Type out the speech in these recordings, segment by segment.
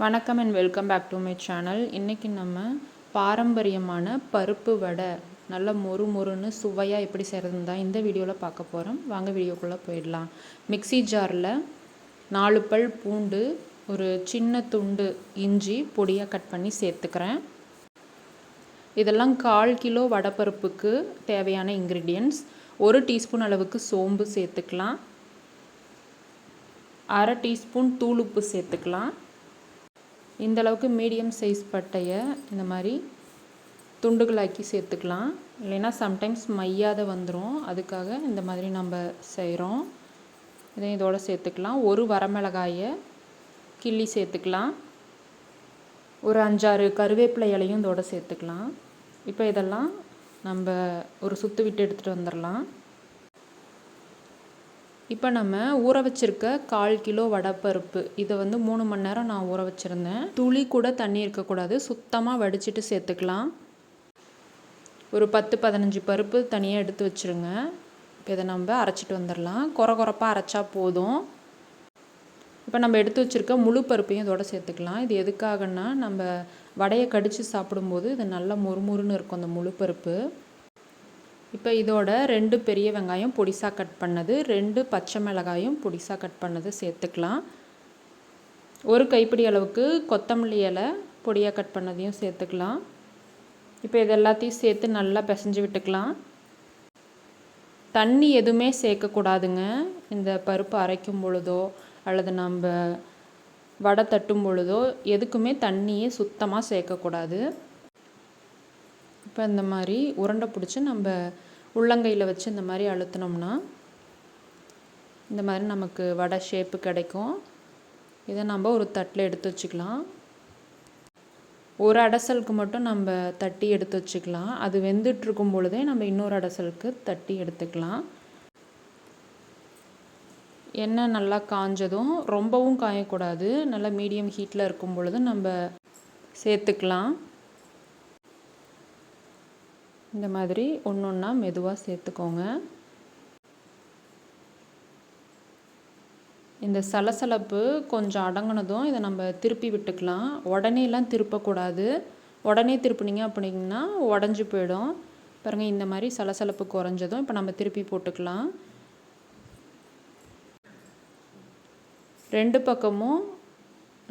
வணக்கம் and welcome back to my channel. இன்றைக்கி நம்ம பாரம்பரியமான பருப்பு வடை நல்லா மொறு மொறுன்னு சுவையாக எப்படி செய்கிறதுன்னு தான் இந்த வீடியோவில் பார்க்க போகிறோம். வாங்க வீடியோக்குள்ளே போயிடலாம். மிக்ஸி ஜாரில் 4 பல் பூண்டு, ஒரு சின்ன துண்டு இஞ்சி பொடியாக கட் பண்ணி சேர்த்துக்கிறேன். இதெல்லாம் 1/4 கிலோ வடைப்பருப்புக்கு தேவையான இன்க்ரீடியன்ட்ஸ். 1 டீஸ்பூன் அளவுக்கு சோம்பு சேர்த்துக்கலாம். 1/2 டீஸ்பூன் தூள் உப்பு சேர்த்துக்கலாம். இந்த அளவுக்கு மீடியம் சைஸ் பட்டையை இந்த மாதிரி துண்டுகளாக்கி சேர்த்துக்கலாம். இல்லைன்னா சம்டைம்ஸ் மையாத வந்துடும், அதுக்காக இந்த மாதிரி நம்ம செய்கிறோம். இதை இதோடு சேர்த்துக்கலாம். 1 வரமிளகாயை கிள்ளி சேர்த்துக்கலாம். ஒரு 5-6 கருவேப்பிலை இலையும் இதோடு சேர்த்துக்கலாம். இப்போ இதெல்லாம் நம்ம ஒரு சுற்று விட்டு எடுத்துகிட்டு வந்துடலாம். இப்போ நம்ம ஊற வச்சுருக்க 1/4 கிலோ வடைப்பருப்பு, இதை 3 மணி நேரம் நான் ஊற வச்சுருந்தேன். துளி கூட தண்ணி இருக்கக்கூடாது, சுத்தமாக வடிச்சிட்டு சேர்த்துக்கலாம். ஒரு 10-15 பருப்பு தனியாக எடுத்து வச்சுருங்க. இப்போ இதை நம்ம அரைச்சிட்டு வந்துடலாம். கொரப்பாக அரைச்சா போதும். இப்போ நம்ம எடுத்து வச்சுருக்க முழு பருப்பையும் இதோட சேர்த்துக்கலாம். இது எதுக்காகன்னா, நம்ம வடையை கடித்து சாப்பிடும்போது இது நல்லா மொறுமொறுன்னு இருக்கும் அந்த முழு பருப்பு. இப்போ இதோட 2 பெரிய வெங்காயம் பொடிசாக கட் பண்ணது, 2 பச்சை மிளகாயும் பொடிசாக கட் பண்ணது சேர்த்துக்கலாம். ஒரு கைப்பிடி அளவுக்கு கொத்தமல்லி இலை பொடியாக கட் பண்ணதையும் சேர்த்துக்கலாம். இப்போ இது எல்லாத்தையும் சேர்த்து நல்லா பிசைஞ்சு விட்டுக்கலாம். தண்ணி எதுவுமே சேர்க்கக்கூடாதுங்க. இந்த பருப்பு அரைக்கும் பொழுதோ அல்லது நம்ம வடை தட்டும் பொழுதோ எதுக்குமே தண்ணியே சுத்தமாக சேர்க்கக்கூடாது. இப்போ இந்த மாதிரி உருண்டை பிடிச்சி நம்ம உள்ளங்கையில் வச்சு இந்த மாதிரி அழுத்தினோம்னா இந்த மாதிரி நமக்கு வடை ஷேப்பு கிடைக்கும். இதை நம்ம ஒரு தட்டில் எடுத்து வச்சுக்கலாம். ஒரு அடைசலுக்கு மட்டும் நம்ம தட்டி எடுத்து வச்சுக்கலாம். அது வெந்துட்டுருக்கும் பொழுதே நம்ம இன்னொரு அடைசலுக்கு தட்டி எடுத்துக்கலாம். எண்ணெய் நல்லா காஞ்சதும், ரொம்பவும் காயக்கூடாது, நல்லா மீடியம் ஹீட்டில் இருக்கும் பொழுது நம்ம சேர்த்துக்கலாம். இந்த மாதிரி ஒன்றா மெதுவாக சேர்த்துக்கோங்க. இந்த சலசலப்பு கொஞ்சம் அடங்கினதும் இதை நம்ம திருப்பி விட்டுக்கலாம். உடனேலாம் திருப்பக்கூடாது. உடனே திருப்பினீங்க அப்படின்னா உடஞ்சி போயிடும். பாருங்கள், இந்த மாதிரி சலசலப்பு குறைஞ்சதும் இப்போ நம்ம திருப்பி போட்டுக்கலாம். 2 பக்கமும்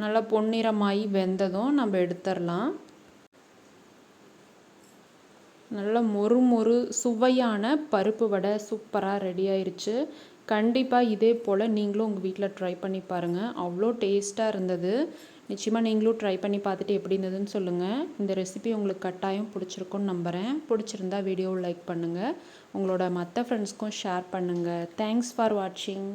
நல்லா பொன்னிறமாகி வெந்ததும் நம்ம எடுத்துடலாம். நல்ல மொறு சுவையான பருப்பு வடை சூப்பராக ரெடி ஆயிடுச்சு. கண்டிப்பாக இதே போல் நீங்களும் உங்கள் வீட்டில் ட்ரை பண்ணி பாருங்கள். அவ்வளோ டேஸ்ட்டாக இருந்தது. நிச்சயமாக நீங்களும் ட்ரை பண்ணி பார்த்துட்டு எப்படி இருந்ததுன்னு சொல்லுங்கள். இந்த ரெசிபி உங்களுக்கு கட்டாயம் பிடிச்சிருக்குன்னு நம்புகிறேன். பிடிச்சிருந்தா வீடியோவை லைக் பண்ணுங்கள். உங்களோட மற்ற ஃப்ரெண்ட்ஸ்க்கும் ஷேர் பண்ணுங்கள். தேங்க்ஸ் ஃபார் வாட்சிங்.